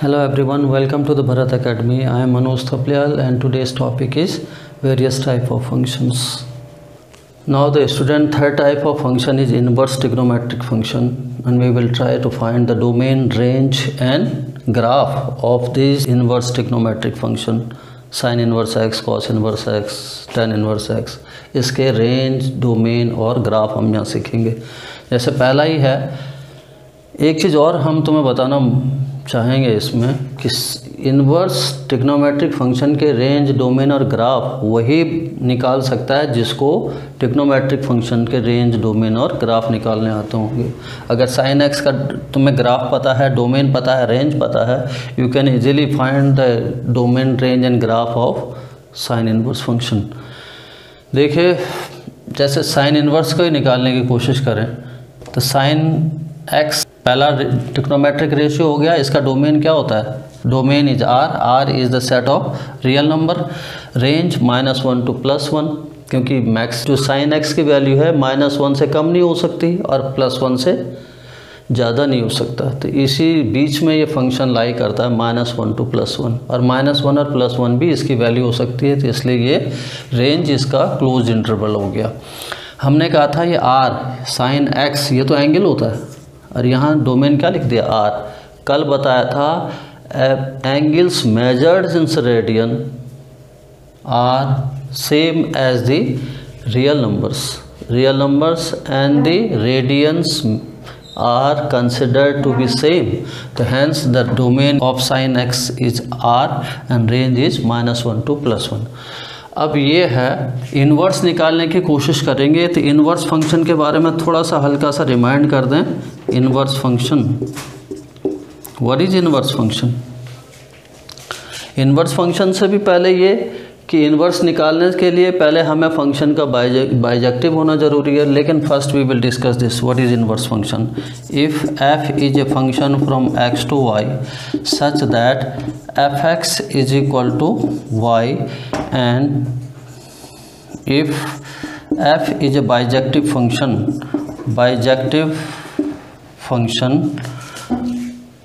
Hello everyone, welcome to the Bharat Academy. I am Manoj Thaplyal and today's topic is various type of functions. Now the student, third type of function is inverse trigonometric function, and we will try to find the domain, range and graph of this inverse trigonometric function. Sin inverse x, cos inverse x, tan inverse x, इसके range, domain और graph हम यहाँ सीखेंगे। जैसे पहला ही है, एक चीज़ और हम तुम्हें बताना चाहेंगे इसमें कि इन्वर्स ट्रिग्नोमेट्रिक फंक्शन के रेंज, डोमेन और ग्राफ वही निकाल सकता है जिसको ट्रिग्नोमेट्रिक फंक्शन के रेंज, डोमेन और ग्राफ निकालने आते होंगे। अगर साइन एक्स का तुम्हें ग्राफ पता है, डोमेन पता है, रेंज पता है, you can easily find the domain, range and graph of sine inverse function. देखिए, जैसे साइन इन्वर्स को ही निकालने की कोशिश करें तो साइन एक्स पहला ट्रिग्नोमेट्रिक रेशियो हो गया। इसका डोमेन क्या होता है? Domain is R is the set of real number. Range -1 to +1, क्योंकि मैक्स जो साइन एक्स की वैल्यू है -1 से कम नहीं हो सकती और +1 से ज़्यादा नहीं हो सकता। तो इसी बीच में ये फंक्शन लाई करता है -1 to +1, और -1 और +1 भी इसकी वैल्यू हो सकती है। तो इसलिए ये रेंज इसका क्लोज इंटरवल हो गया। हमने कहा था ये आर साइन एक्स ये तो एंगल होता है, और यहाँ डोमेन क्या लिख दिया? आर। कल बताया था angles measured in radian are same as the real numbers and the radians are considered to be same. तो hence the domain of sin x is r and range is -1 to +1. अब ये है inverse निकालने की कोशिश करेंगे। तो inverse function के बारे में थोड़ा सा हल्का सा रिमाइंड कर दें। Inverse function, what is inverse function? Inverse function से भी पहले ये कि इन्वर्स निकालने के लिए पहले हमें फंक्शन का बाइजेक्टिव होना ज़रूरी है। लेकिन first we will discuss this, what is inverse function. If f is a function from x to y such that f(x) is equal to y and if f is a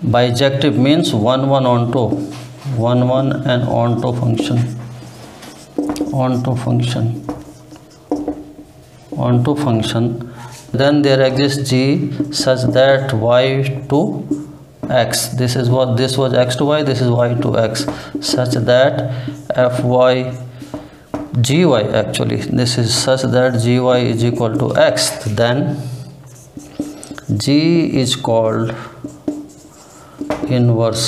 bijective means 1 1 and onto function, then there exists g such that y to x, this was x to y, this is y to x, such that gy actually this is such that gy is equal to x. Then g is called inverse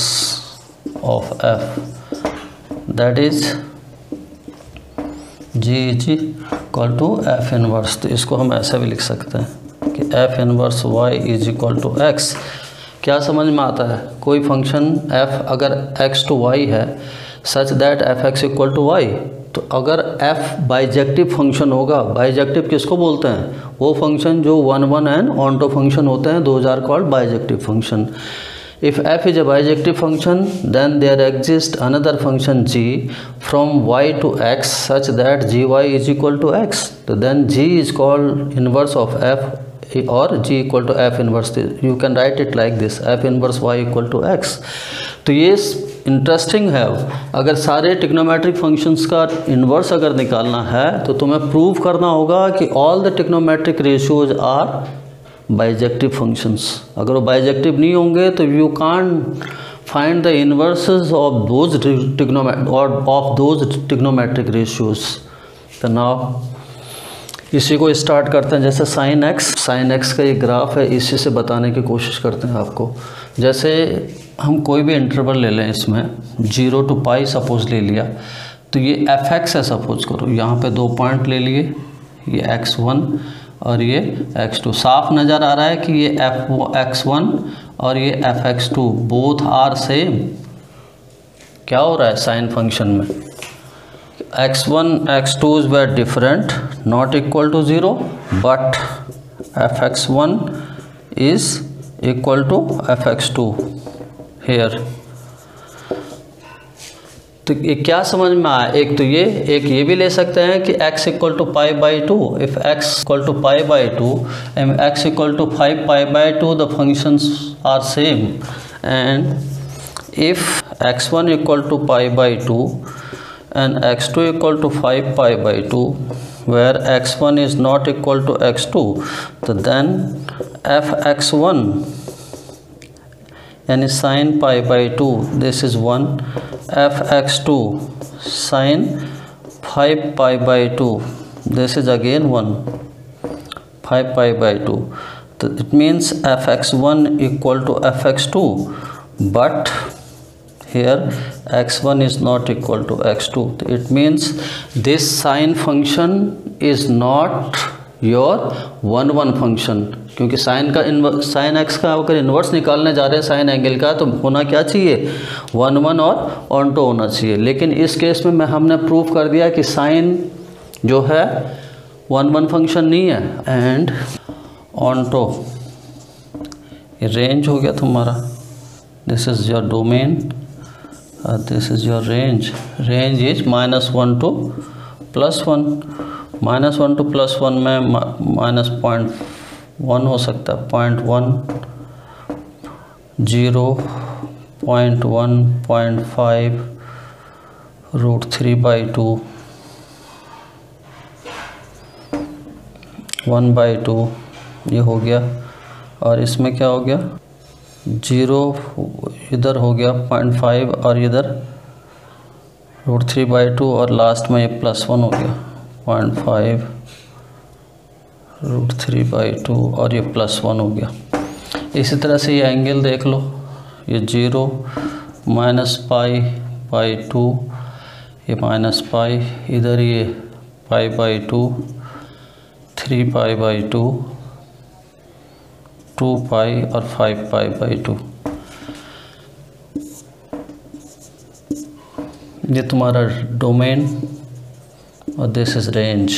of f, that is g is equal to F inverse. तो इसको हम ऐसा भी लिख सकते हैं कि F inverse y is equal to x। क्या समझ में आता है? कोई फंक्शन f अगर x to y है such that f(x) equal to y, तो अगर f बाइजेक्टिव फंक्शन होगा, बाइजेक्टिव किसको बोलते हैं? वो फंक्शन जो 1 1 एंड ऑनटो फंक्शन होते हैं, those are called bijective function. If f is a bijective function, then there exists another function g from y to x such that gy is equal to x. So then g is called inverse of f, or g equal to f inverse. You can write it like this, f inverse y equal to x. तो ये interesting है। अगर सारे trigonometric functions का inverse अगर निकालना है तो तुम्हें प्रूव करना होगा कि all the trigonometric ratios are bijective functions. अगर वो बाइजेक्टिव नहीं होंगे तो you can't find the inverses of those trigonometric ratios. तो नाउ इसी को स्टार्ट करते हैं। जैसे साइन एक्स का ये ग्राफ है, इसी से बताने की कोशिश करते हैं आपको। जैसे हम कोई भी इंटरवल ले लें, इसमें 0 to π सपोज ले लिया, तो ये f(x) है सपोज करो। यहाँ पे 2 पॉइंट ले लिए, ये x1 और ये x2। साफ नज़र आ रहा है कि ये f(x1) और ये f(x2) बोथ आर सेम। क्या हो रहा है साइन फंक्शन में? x1 x2 were different, not equal to 0, but f(x1) is equal to f(x2) here। तो ये क्या समझ में आया? एक ये भी ले सकते हैं कि x equal to π/2, if x equal to π/2 and x equal to 5π/2 the functions are same, and if x1 equal to pi by 2 and x2 equal to 5 pi by 2, where x1 is not equal to x2, so then fx1 यानी sin pi by 2, this is 1, fx2 sin 5 pi by 2, this is again 1, 5 pi by 2. So it means fx1 equal to fx2, but here x1 is not equal to x2. It means this sine function is not your 1 1 function, क्योंकि sign का sine x का अगर inverse निकालने जा रहे हैं sign angle का, तो होना क्या चाहिए 1 1 और ऑन्टो होना चाहिए। लेकिन इस केस में हमने प्रूव कर दिया कि साइन जो है 1 1 फंक्शन नहीं है, एंड ऑन्टो रेंज हो गया तुम्हारा, this is your domain, this is your range, range is -1 to +1, -1 to +1 में -0.1 हो सकता है, 0.1, 0, 0.1, 0.5, √3/2, 1/2, ये हो गया। और इसमें क्या हो गया, 0 इधर हो गया 0.5 और इधर √3/2 और लास्ट में ये +1 हो गया 0.5 √3/2 और ये +1 हो गया। इसी तरह से ये एंगल देख लो, ये 0 -π/2, ये -π, इधर ये π/2, 3π/2, 2π और 5π/2। ये तुम्हारा डोमेन और दिस इज रेंज।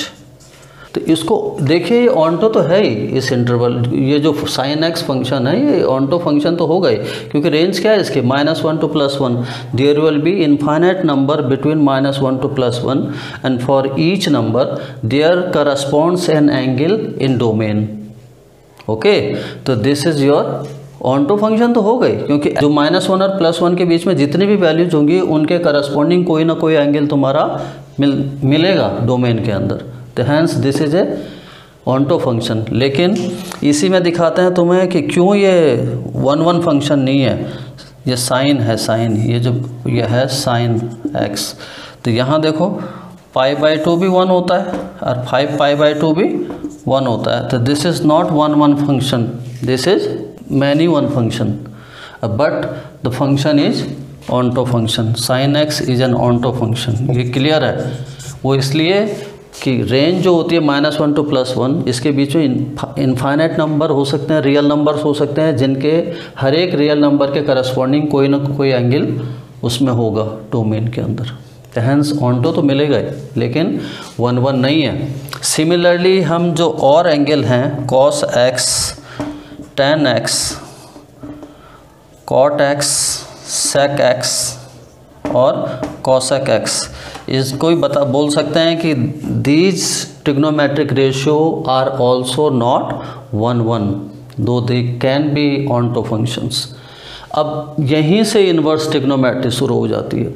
तो इसको देखिए, ये ऑन्टो तो है ही इस इंटरवल, ये जो साइन एक्स फंक्शन है ये ऑन्टो फंक्शन तो होगा ही, क्योंकि रेंज क्या है इसके -1 to +1, there will be infinite number between -1 to +1 and for each number there corresponds an angle in domain. Okay, तो this is your onto function तो हो गई, क्योंकि जो -1 और +1 के बीच में जितनी भी वैल्यूज होंगी उनके करस्पॉन्डिंग कोई ना कोई एंगल तुम्हारा मिलेगा डोमेन के अंदर। तो hence this is a onto function. लेकिन इसी में दिखाते हैं तुम्हें कि क्यों ये 1 1 फंक्शन नहीं है, ये साइन है, साइन, ये जो ये है साइन एक्स। तो यहाँ देखो π/2 भी 1 होता है और 5π/2 भी 1 होता है। तो this is not 1 1 function, this is many one function, but the function is onto function, sin x is an onto function। ये क्लियर है, वो इसलिए कि रेंज जो होती है -1 to +1, इसके बीच में इनफाइनाइट नंबर हो सकते हैं, रियल नंबर्स हो सकते हैं, जिनके हर एक रियल नंबर के करस्पॉन्डिंग कोई ना कोई एंगल उसमें होगा डोमेन के अंदर। तो हैंस ऑन्टो तो मिलेगा ही, लेकिन 1 1 नहीं है। सिमिलरली हम जो और एंगल हैं cos x, tan x, cot x, sec x और cosec x, इसको ही बोल सकते हैं कि these trigonometric ratio are also not 1 1, though they can be onto functions। अब यहीं से इन्वर्स ट्रिग्नोमेट्री शुरू हो जाती है।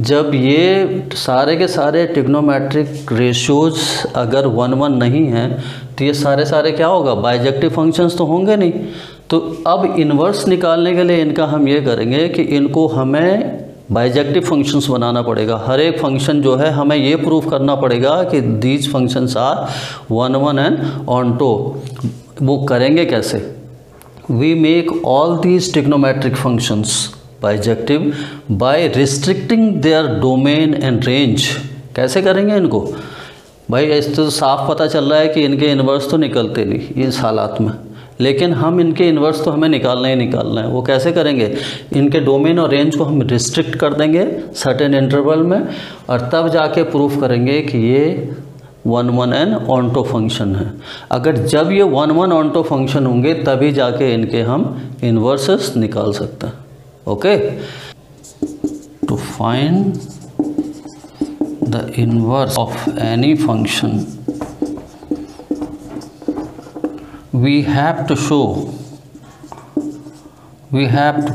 जब ये सारे के सारे ट्रिग्नोमेट्रिक रेशियोज अगर 1 1 नहीं हैं, तो ये सारे क्या होगा, बाइजेक्टिव फंक्शंस तो होंगे नहीं। तो अब इन्वर्स निकालने के लिए इनका हम ये करेंगे कि इनको हमें बाइजेक्टिव फंक्शंस बनाना पड़ेगा। हर एक फंक्शन जो है हमें ये प्रूव करना पड़ेगा कि these functions are 1 1 and onto. वो करेंगे कैसे? We make all these trigonometric functions bijective by restricting their domain and range. कैसे करेंगे इनको? भाई इस तो साफ पता चल रहा है कि इनके इन्वर्स तो निकलते नहीं इस हालात में, लेकिन हम इनके इन्वर्स तो हमें निकालना ही निकालना है। वो कैसे करेंगे? इनके डोमेन और रेंज को हम रिस्ट्रिक्ट कर देंगे सर्टेन इंटरवल में, और तब जाके प्रूफ करेंगे कि ये 1 1 एन ऑन्टो फंक्शन है। अगर जब ये 1 1 ऑन्टो फंक्शन होंगे तभी जाके इनके हम इन्वर्सेस निकाल सकते हैं। Okay, to find the inverse of any function we have to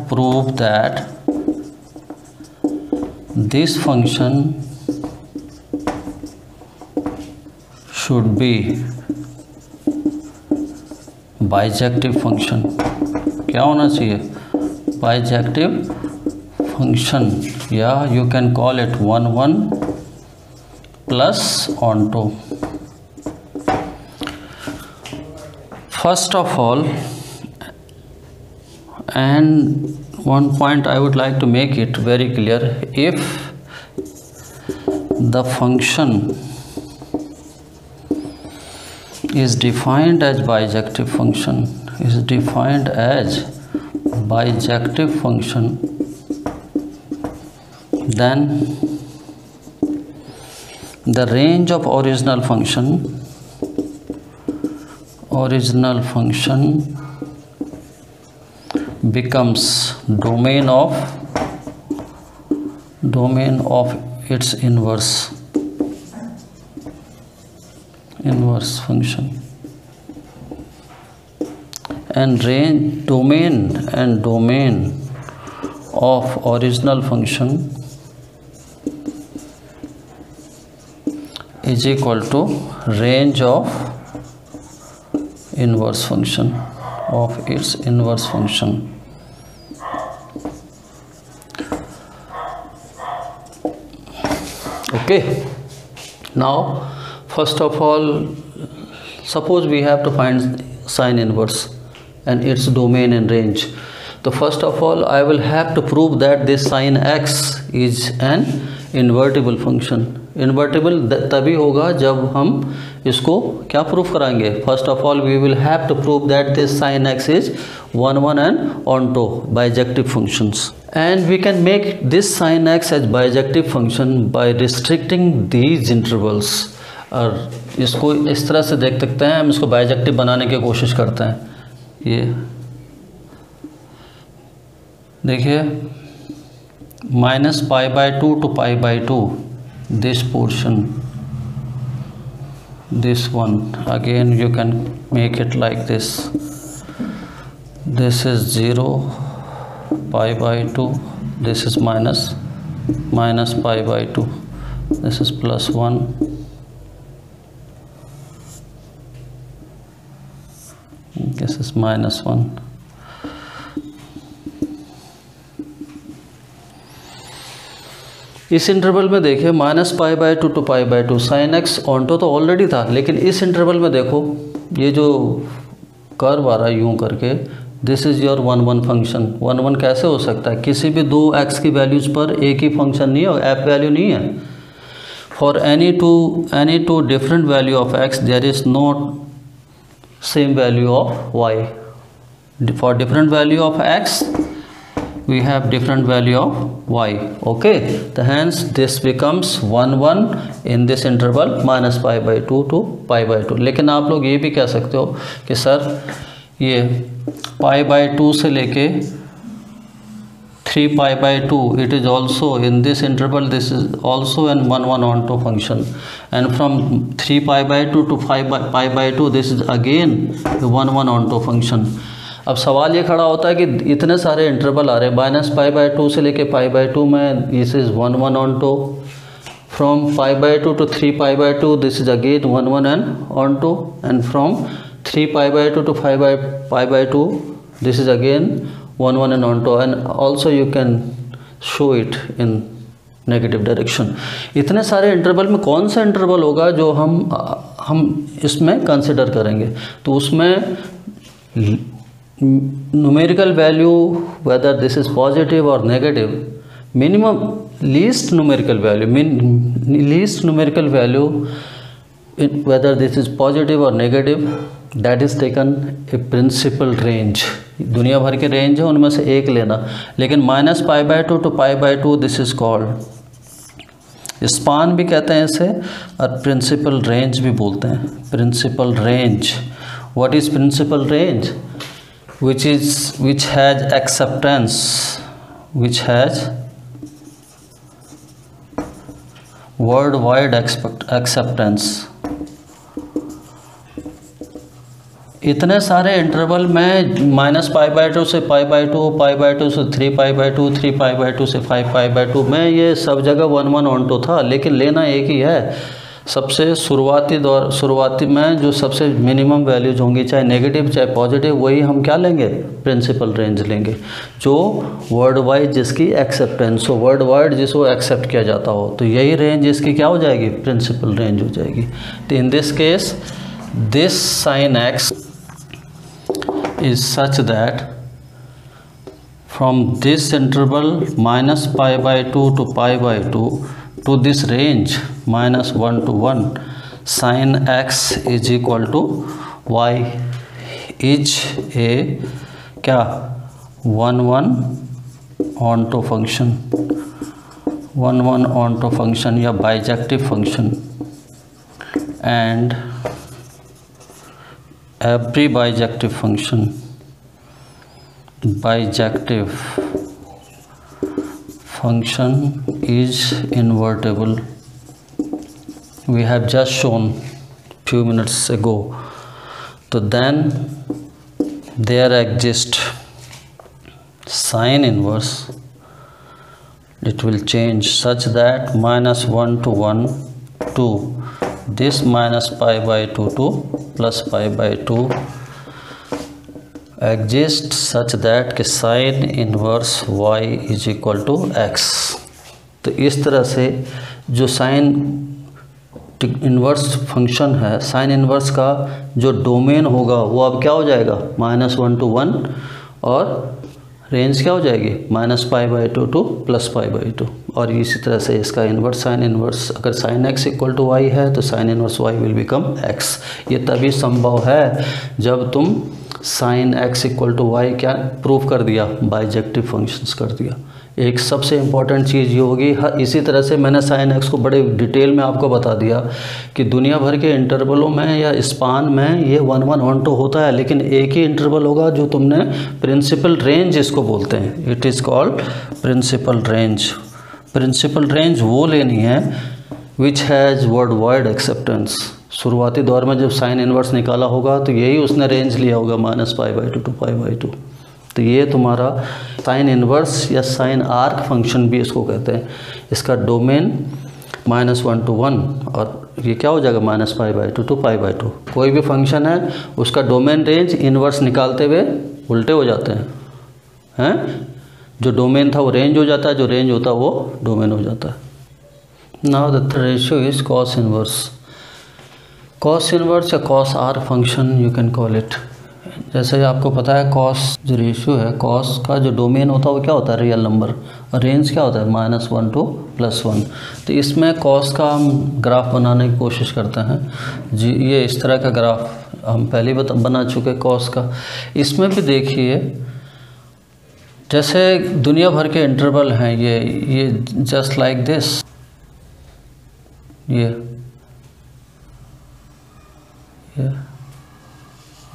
prove that this function should be bijective function. क्या होना चाहिए? बाइजेक्टिव फंक्शन, या you can call it 1 1 plus onto। First of all, and one point I would like to make it very clear, if the function is defined as bijective function, then the range of original function becomes domain of its inverse function, and domain of original function is equal to range of inverse function of its inverse function. Okay, now first of all, suppose we have to find sine inverse and its domain and range. So first of all, I will have to prove that this sin x is an invertible function. Invertible तभी होगा जब हम इसको क्या proof कराएंगे? First of all we will have to prove that this sin x is 1 1 and onto bijective functions, and we can make this sin x as bijective function by restricting these intervals. और इसको इस तरह से देख सकते हैं, हम इसको बाइजेक्टिव बनाने की कोशिश करते हैं। ये देखिए, -π/2 to π/2, this portion, this one, again you can make it like this. This is 0, π/2, this is minus π/2, this is +1, this is -1. इस इंटरवल में देखिए -π/2 to π/2, sin x ऑन्टो तो ऑलरेडी था, लेकिन इस इंटरवल में देखो ये जो कर्व आ रहा है यूं करके, दिस इज़ योर 1 1 फंक्शन। 1 1 कैसे हो सकता है? किसी भी दो x की वैल्यूज़ पर एक ही फंक्शन नहीं है, f वैल्यू नहीं है। For any two different value of x there is not same value of y. For different value of x we have different value of y. Okay, so hence this becomes 1 1 in this interval -π/2 to π/2. लेकिन आप लोग ये भी कह सकते हो कि sir ये π/2 से लेके 3π/2, it is also in this interval, this is also an 1 1 onto function, and from 3π/2 to 5π/2 this is again the 1 1 onto function. अब सवाल ये खड़ा होता है कि इतने सारे इंटरवल आ रहे हैं, -π/2 से लेके π/2 में this is 1 1 onto, from π/2 to 3π/2 this is again 1 1 and onto, and from 3π/2 to 5π/2 this is again 1 1 and onto, and also you can show it in negative direction. इतने सारे इंटरवल में कौन सा इंटरवल होगा जो हम इसमें कंसिडर करेंगे? तो उसमें numerical value, whether this is positive और negative, minimum least numerical value whether this is positive or negative, that is taken a principal range. दुनिया भर के रेंज है, उनमें से एक लेना, लेकिन -π/2 to π/2 this is called span भी कहते हैं इसे, और प्रिंसिपल रेंज भी बोलते हैं। Principal range, what is principal range? which has acceptance, which has worldwide acceptance, इतने सारे इंटरवल में -π/2 से π/2, π/2 से 3π/2, 3π/2 से 5π/2 में ये सब जगह 1 1 ऑन 2 था, लेकिन लेना एक ही है। सबसे शुरुआती में जो सबसे मिनिमम वैल्यूज होंगी, चाहे नेगेटिव चाहे पॉजिटिव, वही हम क्या लेंगे, प्रिंसिपल रेंज लेंगे, जो वर्ड वाइज जिसकी एक्सेप्टेंस हो, वर्ड वाइड जिसको एक्सेप्ट किया जाता हो, तो यही रेंज इसकी क्या हो जाएगी, प्रिंसिपल रेंज हो जाएगी। तो in this case this sine x is such that from this interval -π/2 to π/2 to this range -1 to 1 sin x is equal to y is a क्या 1 1 onto function, 1 1 onto function या bijective function, and every bijective function is invertible. We have just shown few minutes ago. So then there exists sine inverse. It will change such that -1 to 1 to this -π/2 to +π/2 exists such that कि sin inverse y is equal to x। तो इस तरह से जो sine inverse function है, sine inverse का जो domain होगा वो अब क्या हो जाएगा, -1 to 1, और रेंज क्या हो जाएगी, -π/2 to +π/2। और इसी तरह से इसका इन्वर्स, साइन इन्वर्स, अगर sine x equal to y है तो sine inverse y will become x। ये तभी संभव है जब तुम sine x equal to y क्या प्रूव कर दिया, बाइजेक्टिव फंक्शंस कर दिया। एक सबसे इम्पॉर्टेंट चीज़ ये होगी, इसी तरह से मैंने साइन x को बड़े डिटेल में आपको बता दिया कि दुनिया भर के इंटरवलों में या स्पान में ये 1 1 ऑन 2 होता है, लेकिन एक ही इंटरवल होगा जो तुमने प्रिंसिपल रेंज इसको बोलते हैं। It is called principal range. Principal range वो लेनी है which has world wide acceptance. शुरुआती दौर में जब साइन इन्वर्स निकाला होगा तो यही उसने रेंज लिया होगा, -π/2 to π/2। तो ये तुम्हारा साइन इन्वर्स या साइन आर्क फंक्शन भी इसको कहते हैं। इसका डोमेन -1 to 1 और ये क्या हो जाएगा, -π/2 to π/2। कोई भी फंक्शन है उसका डोमेन रेंज इन्वर्स निकालते हुए उल्टे हो जाते हैं। जो डोमेन था वो रेंज हो जाता है, जो रेंज होता है वो डोमेन हो जाता है। Now the ratio is cos inverse. Cos inverse या cos arc function you can call it. जैसे आपको पता है कॉस जो रेशियो है, कॉस का जो डोमेन होता है वो क्या होता है, रियल नंबर, और रेंज क्या होता है, -1 to +1। तो इसमें कॉस का हम ग्राफ बनाने की कोशिश करते हैं जी। ये इस तरह का ग्राफ हम पहले बना चुके कॉस का। इसमें भी देखिए जैसे दुनिया भर के इंटरवल हैं, ये जस्ट लाइक दिस, ये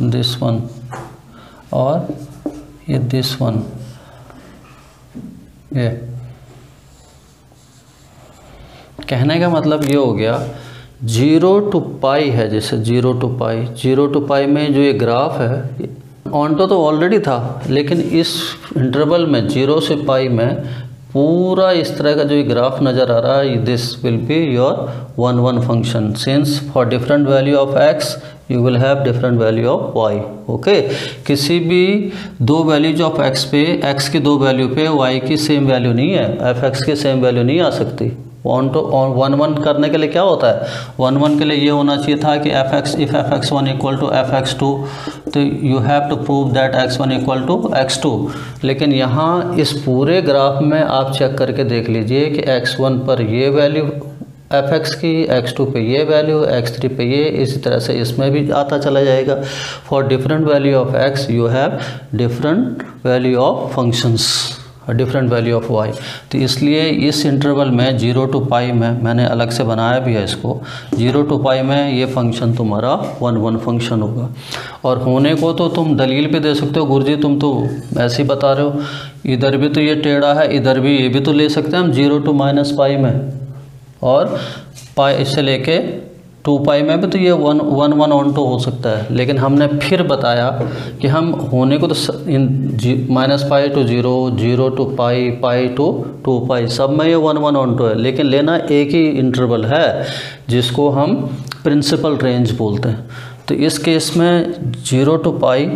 दिस वन और ये दिस वन, ये कहने का मतलब ये हो गया 0 to π है। जैसे 0 to π में जो ये ग्राफ है, ऑनटो तो ऑलरेडी था, लेकिन इस इंटरवल में 0 से π में पूरा इस तरह का जो ये ग्राफ नज़र आ रहा है, this will be your 1 1 function, since for different value of x you will have different value of y। Okay, किसी भी दो वैल्यूज ऑफ x पे, x की दो वैल्यू पे y की सेम वैल्यू नहीं है, f(x) की सेम वैल्यू नहीं आ सकती। वन टू 1 1 करने के लिए क्या होता है, 1 1 के लिए ये होना चाहिए था कि f(x) if f(x1) equal to f(x2) तो you have to prove that x1 equal to x2। लेकिन यहाँ इस पूरे ग्राफ में आप चेक करके देख लीजिए कि x1 पर ये वैल्यू f(x) की, x2 पे ये वैल्यू, x3 पे ये, इसी तरह से इसमें भी आता चला जाएगा। For different value of x you have different value of functions, different value of y। तो इसलिए इस इंटरवल में 0 to π में मैंने अलग से बनाया भी है इसको। 0 to π में ये फंक्शन तुम्हारा 1 1 फंक्शन होगा। और होने को तो तुम दलील पे दे सकते हो, गुरुजी तुम तो ऐसे ही बता रहे हो, इधर भी तो ये टेढ़ा है, इधर भी ये भी तो ले सकते हैं हम 0 to -π में, और π से लेके 2 पाई में भी तो ये 1 1 1 ऑन टू हो सकता है, लेकिन हमने फिर बताया कि हम होने को तो -pi to 0, 0 to pi, pi to 2 pi, सब में ये 1 1 ऑन टू है, लेकिन लेना एक ही इंटरवल है जिसको हम प्रिंसिपल रेंज बोलते हैं। तो इस केस में 0 टू पाई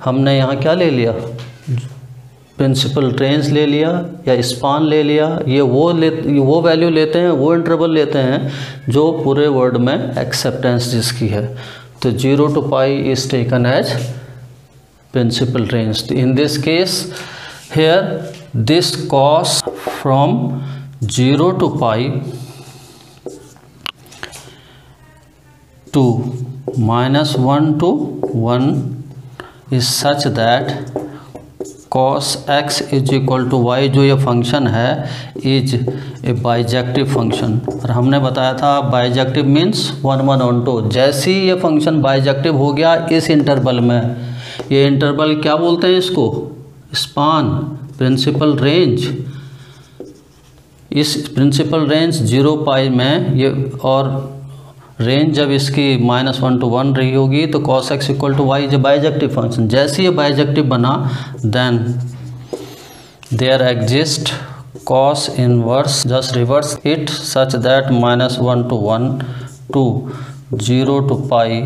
हमने यहाँ क्या ले लिया, प्रिंसिपल रेंज ले लिया या स्पान ले लिया। ये वो वैल्यू लेते हैं, वो इंटरवल लेते हैं जो पूरे वर्ड में एक्सेप्टेंस जिसकी है। तो 0 to pi is taken as principal range. In this case here this cos from 0 to pi to -1 to 1 is such that cos x is equal to y, जो ये फंक्शन है इज ए बाइजेक्टिव फंक्शन। और हमने बताया था bijective means 1 1 on to. जैसे ही ये function bijective हो गया इस इंटरवल में, ये इंटरवल क्या बोलते हैं इसको, स्पान, प्रिंसिपल रेंज। इस प्रिंसिपल रेंज 0 पाई में ये, और रेंज जब इसकी -1 to 1 रही होगी तो cos x equal to y जो बाइजेक्टिव फंक्शन। जैसे ये बाइजेक्टिव बना then there exist cos inverse, just reverse it such that -1 to 1 to 0 to pi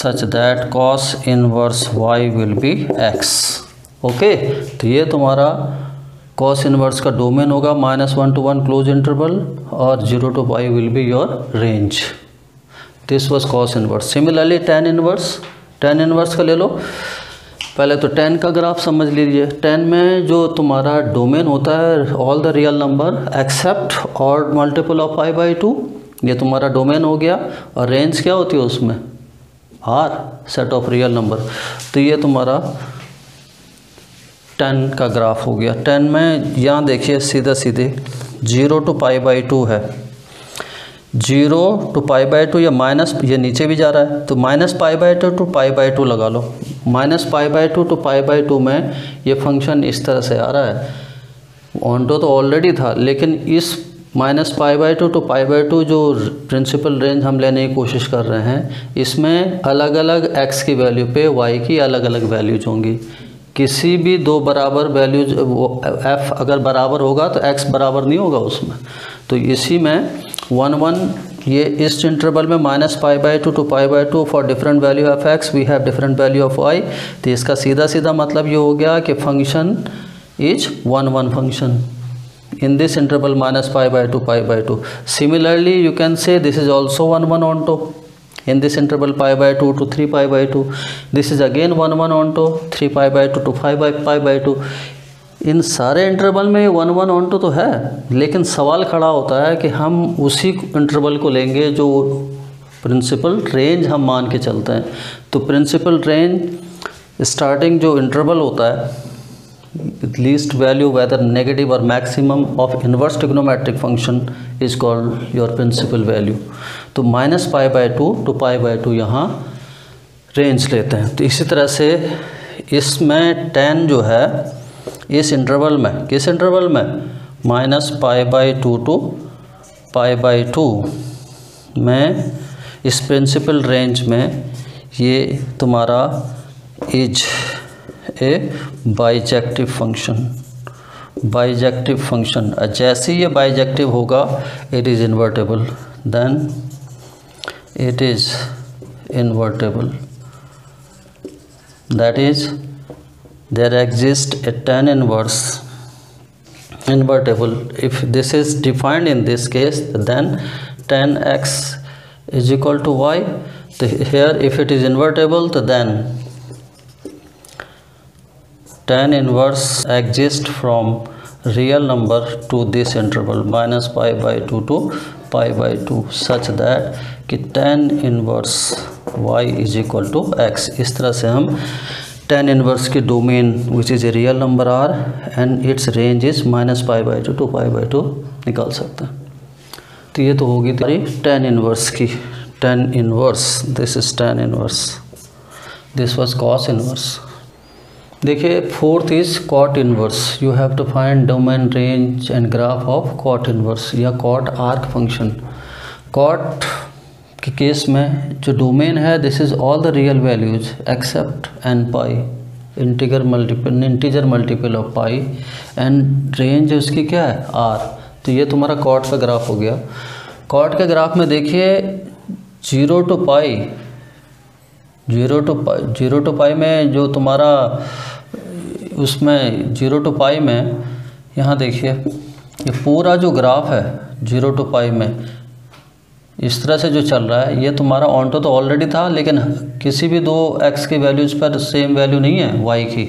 such that cos inverse y will be x। Okay, तो ये तुम्हारा cos inverse का domain होगा -1 to 1 close interval, और 0 to pi will be your range. This was cos inverse. Similarly tan inverse, tan inverse का ले लो। पहले तो tan का ग्राफ समझ लीजिए। tan में जो तुम्हारा डोमेन होता है all the real number accept और मल्टीपल ऑफ पाई बाई 2, ये तुम्हारा डोमेन हो गया। और रेंज क्या होती है उसमें, R, set of real number. तो ये तुम्हारा 10 का ग्राफ हो गया। 10 में यहाँ देखिए सीधा सीधे 0 to पाई बाई 2 है, 0 to पाई बाई 2 या माइनस, ये नीचे भी जा रहा है तो -pi by 2 to pi by 2 लगा लो। -Pi by 2 to pi by 2 में ये फंक्शन इस तरह से आ रहा है। ऑनटो तो ऑलरेडी था, लेकिन इस -पाई बाई 2 to पाई बाई 2 जो प्रिंसिपल रेंज हम लेने की कोशिश कर रहे हैं, इसमें अलग अलग x की वैल्यू पे y की अलग अलग वैल्यूज होंगी। किसी भी दो बराबर वैल्यूज f अगर बराबर होगा तो x बराबर नहीं होगा उसमें। तो इसी में 1 1 ये इस इंटरवल में -pi by 2 to pi by 2 for different value of x we have different value of y। तो इसका सीधा सीधा मतलब ये हो गया कि function is 1 1 function in this interval -pi by 2 pi by 2। Similarly you can say this is also 1 1 onto in this interval pi by 2 to 3 pi by 2। this is again 1 1 onto 3 pi by 2 to 5 pi by 2। इन सारे interval में 1 1 onto तो है, लेकिन सवाल खड़ा होता है कि हम उसी इंटरवल को लेंगे जो प्रिंसिपल रेंज हम मान के चलते हैं। तो प्रिंसिपल रेंज स्टार्टिंग जो इंटरवल होता है लीस्ट वैल्यू वेदर नेगेटिव और maximum of inverse trigonometric function is called your principal value. तो -pi by 2 to pi by 2 यहाँ रेंज लेते हैं। तो इसी तरह से इसमें 10 जो है इस इंटरवल में, किस इंटरवल में, -pi by 2 to pi by 2 में इस प्रिंसिपल रेंज में ये तुम्हारा is a bijective function. Bijective function जैसे ये बाइजेक्टिव होगा it is invertible, then it is invertible, that is there exist a tan inverse invertible. If this is defined in this case then tan x is equal to y. So here if it is invertible so then tan inverse exists from real number to this interval -pi by 2 to pi by 2 such that कि tan inverse y is equal to x। इस तरह से हम tan inverse की domain which is a real number r and its range is -pi by 2 to pi by 2 निकाल सकते हैं। तो ये तो होगी तुम्हारी tan inverse की, tan inverse, this is tan inverse, this was cos inverse। देखिए fourth is cot inverse. You have to find domain range and graph of cot inverse या cot आर्क फंक्शन। कॉट के केस में जो domain है this is all the real values except n pi, integer multiple of pi, and range उसकी क्या है are. तो ये तुम्हारा कॉट का ग्राफ हो गया। कॉट के ग्राफ में देखिए 0 to पाई में जो तुम्हारा उसमें 0 to पाई में यहाँ देखिए ये पूरा जो ग्राफ है 0 to पाई में इस तरह से जो चल रहा है, ये तुम्हारा ऑनटो तो ऑलरेडी था लेकिन किसी भी दो x की वैल्यूज़ पर सेम वैल्यू नहीं है y की,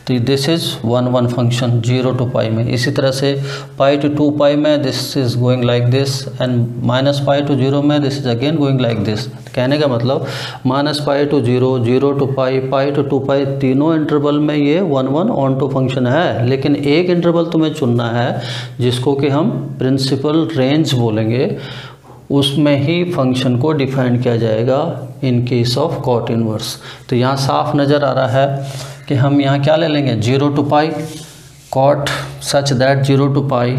तो this is 1 function 0 to pi में। इसी तरह से पाई टू 2 पाई में this is going like this, and minus pi to 0 में this is again going like this. कहने का मतलब minus pi to 0, 0 to pi, pi to 2 pi, तीनों इंटरवल में ये 1 ऑनटो फंक्शन है। लेकिन एक इंटरवल तुम्हें चुनना है जिसको कि हम प्रिंसिपल रेंज बोलेंगे, उसमें ही फंक्शन को डिफाइन किया जाएगा in case of cot inverse. तो यहाँ साफ नज़र आ रहा है कि हम यहाँ क्या ले लेंगे 0 to pi cot such that 0 to pi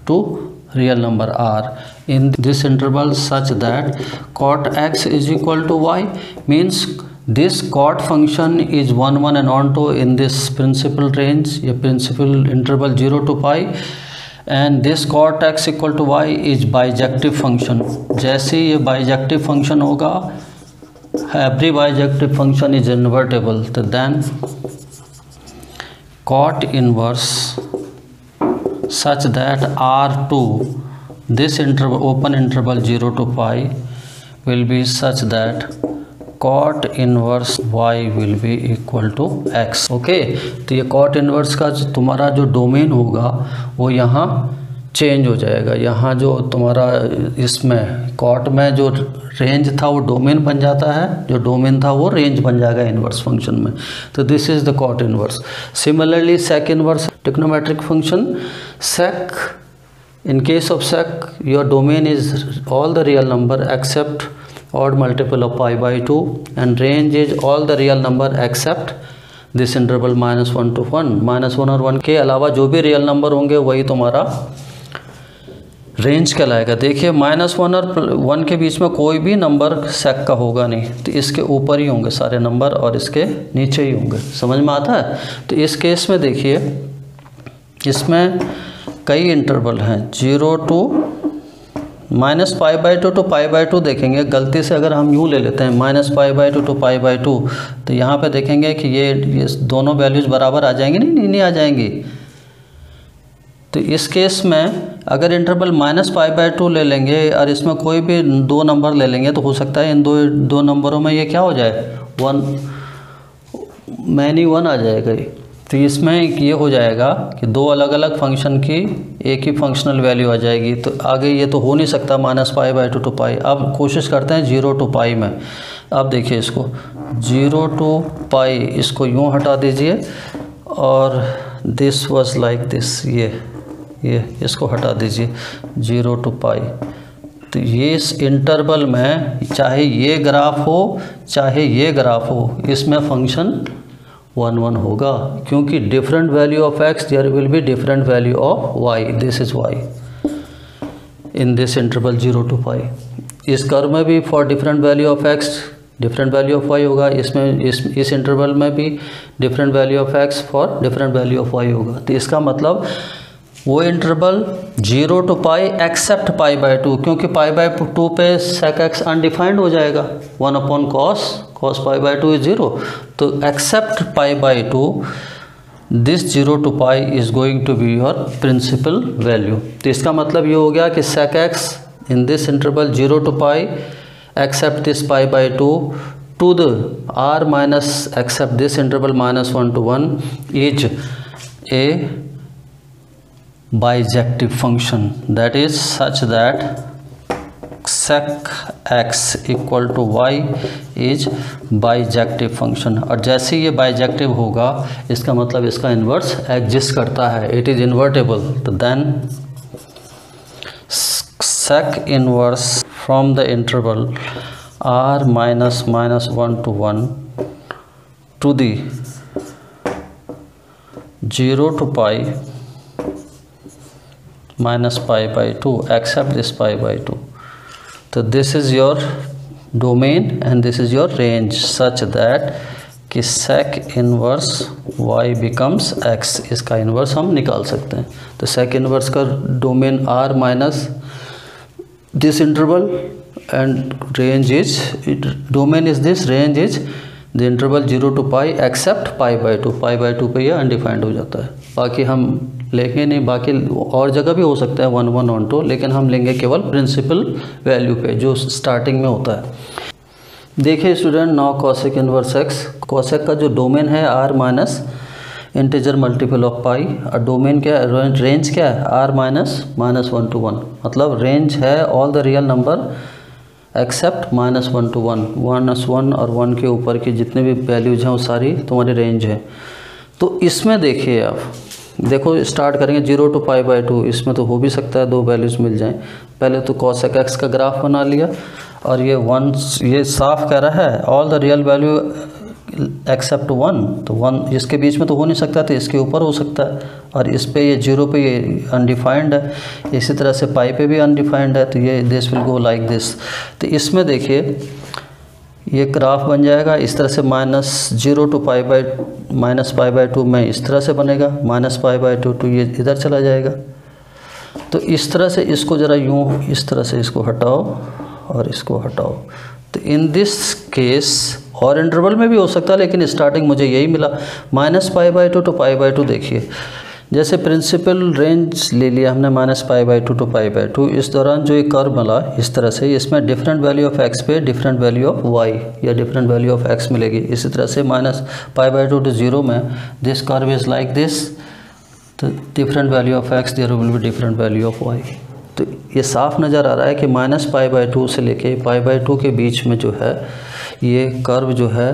to real number are in this interval such that cot x is equal to y, means this cot function is 1 and onto in this principal range या principal interval 0 to pi, and this cot x equal to y is bijective function. जैसे ये bijective function होगा, every bijective function is invertible, तो then cot inverse such that R2 this interval open interval 0 to pi will be such that cot inverse y will be equal to x। Okay, तो ये cot inverse का जो तुम्हारा जो domain होगा वो यहाँ चेंज हो जाएगा। यहाँ जो तुम्हारा इसमें कॉट में जो रेंज था वो डोमेन बन जाता है, जो डोमेन था वो रेंज बन जाएगा इनवर्स फंक्शन में। तो this is the cot inverse. Similarly sec inverse trigonometric function, sec in case of sec your domain is all the real number except odd multiple of pi by 2, and range is all the real number except this interval -1 to 1। -1 और 1 के अलावा जो भी real number होंगे वही तुम्हारा range कहलाएगा। देखिए -1 और 1 के बीच में कोई भी नंबर सेक का होगा नहीं, तो इसके ऊपर ही होंगे सारे नंबर और इसके नीचे ही होंगे। समझ में आता है? तो इस केस में देखिए इसमें कई इंटरवल हैं 0 to -π/2 to π/2 देखेंगे। गलती से अगर हम यूँ ले लेते हैं -π/2 to π/2 तो यहाँ पे देखेंगे कि ये दोनों वैल्यूज़ बराबर आ जाएंगी, नहीं आ जाएंगी। तो इस केस में अगर इंटरवल -π/2 ले लेंगे और इसमें कोई भी दो नंबर ले लेंगे तो हो सकता है इन दो नंबरों में ये क्या हो जाए 1 1 आ जाएगा। तो इसमें ये हो जाएगा कि दो अलग अलग फंक्शन की एक ही फंक्शनल वैल्यू आ जाएगी। तो आगे ये तो हो नहीं सकता -π/2 to पाई। अब कोशिश करते हैं 0 to पाई में। अब देखिए इसको 0 to पाई इसको यूँ हटा दीजिए और दिस वाज लाइक दिस, ये इसको हटा दीजिए 0 to पाई। तो ये इस इंटरवल में चाहे ये ग्राफ हो चाहे ये ग्राफ हो, इसमें फंक्शन 1 होगा, क्योंकि different value of x there will be different value of y, this is y in this interval 0 to pi. इस कर्व में भी for different value of x different value of y होगा, इसमें इस इंटरवल में भी different value of x for different value of y होगा। तो इसका मतलब वो इंटरवल 0 to पाई एक्सेप्ट π/2, क्योंकि π/2 पे sec x अनडिफाइंड हो जाएगा, 1/cos π/2 इज 0। तो except π/2 this 0 to pi is going to be your principal value. तो इसका मतलब ये हो गया कि sec x in this interval 0 to pi except this π/2 to the r minus except this interval -1 to 1 is a bijective function, that is such that sec x equal to y is bijective function। और जैसे ये bijective होगा इसका मतलब इसका inverse exist करता है, it is invertible. तो then sec inverse from the interval r -1 to 1 to the 0 to pi minus pi by 2 except this pi by 2. So this is your domain and this is your range such that कि sec inverse y becomes x, इसका inverse हम निकाल सकते हैं. तो sec inverse का domain r minus this interval and range is, domain is this, range is the interval 0 to pi except pi by 2. pi by 2 पे यह अनडिफाइंड हो जाता है. बाकी हम लेंगे नहीं, बाकी और जगह भी हो सकता है 1 1 on 2, लेकिन हम लेंगे केवल प्रिंसिपल वैल्यू पे जो स्टार्टिंग में होता है. देखिए student, now cosec inverse x. Cosec का जो डोमेन है r minus integer multiple of pi, और डोमेन क्या है, रेंज क्या है, r माइनस 1 to 1. मतलब रेंज है all the real number accept -1 to 1. -1 और 1 के ऊपर की जितने भी वैल्यूज हैं वो सारी तुम्हारी रेंज है. तो इसमें देखिए आप, देखो स्टार्ट करेंगे 0 to pi by 2. इसमें तो हो भी सकता है दो वैल्यूज मिल जाएं. पहले तो कॉसेक एक्स का ग्राफ बना लिया, और ये 1, ये साफ कह रहा है all the real value except 1. तो 1 इसके बीच में तो हो नहीं सकता, तो इसके ऊपर हो सकता है. और इस पे ये 0 पे ये अनडिफाइंड है, इसी तरह से पाई पे भी अनडिफाइंड है, तो ये this will go like this. तो इसमें देखिए ये ग्राफ बन जाएगा इस तरह से, -0 to pi by 2 में इस तरह से बनेगा, -pi by 2 तो ये इधर चला जाएगा. तो इस तरह से इसको ज़रा यूँ इस तरह से इसको हटाओ और इसको हटाओ. तो इन दिस केस और इंटरवल में भी हो सकता है, लेकिन स्टार्टिंग मुझे यही मिला, -pi by 2 to pi by 2. देखिए जैसे प्रिंसिपल रेंज ले लिया हमने -pi by 2 to pi by 2. इस दौरान जो ये कर्व मिला इस तरह से, इसमें डिफरेंट वैल्यू ऑफ x पे डिफरेंट वैल्यू ऑफ y या डिफरेंट वैल्यू ऑफ x मिलेगी. इसी तरह से -pi by 2 to 0 में this curve is like this, तो different value of x there will be different value of y. तो ये साफ नज़र आ रहा है कि -pi by 2 से लेके pi by 2 के बीच में जो है ये कर्व जो है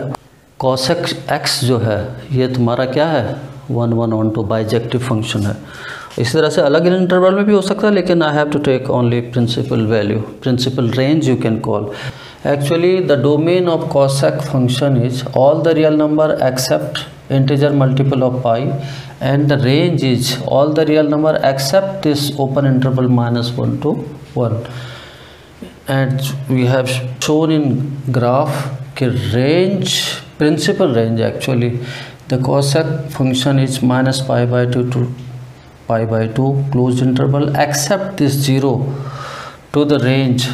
कॉसेक x जो है ये तुम्हारा क्या है 1 1 on 2 बाइजेक्टिव फंक्शन है. इसी तरह से अलग इंटरवल में भी हो सकता है, लेकिन I have to take only principal value, principal range you can call. Actually the domain of cosec function is all the real number except integer multiple of pi, and the range is all the real number except this open interval -1 to 1. And we have shown in graph कि range, principal range actually the cosec function is -pi by 2 to pi by 2 closed interval except this 0 to the range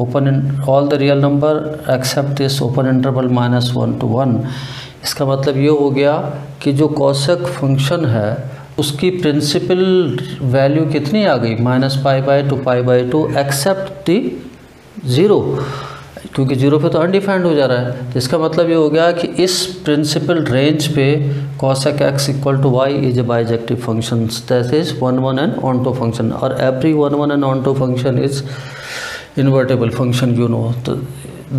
open in all the real number except this open interval -1 to 1. इसका मतलब ये हो गया कि जो cosec function है उसकी principal value कितनी आ गई, -pi by 2 pi by 2 accept दी 0, क्योंकि 0 पे तो अनडिफाइंड हो जा रहा है. तो इसका मतलब ये हो गया कि इस प्रिंसिपल रेंज पे cosec x equal to y is a bijective function, that is 1 1 and onto function, और every 1 1 and onto function is invertible function, you know. तो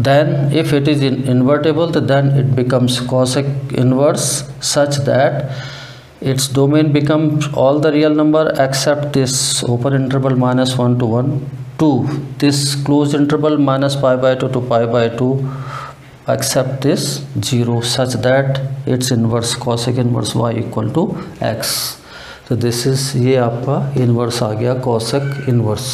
then if it is invertible, then it becomes cosec inverse such that its domain becomes all the real number except this open interval -1 to 1 to this closed interval -pi by 2 to pi by 2 except this 0 such that its inverse cosec inverse y equal to x. तो this is, ये आपका inverse आ गया cosec inverse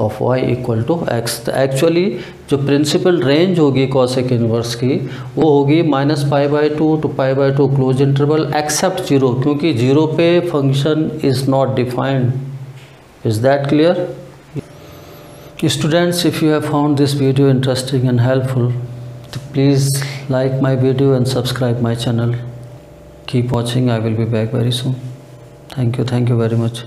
of y equal to x. तो actually जो principal range होगी cosec inverse की वो होगी -pi by 2 to pi by 2 close interval except 0, क्योंकि 0 पे function is not defined. Is that clear? Students, if you have found this video interesting and helpful, तो please like my video and subscribe my channel. Keep watching, I will be back very soon. Thank you very much.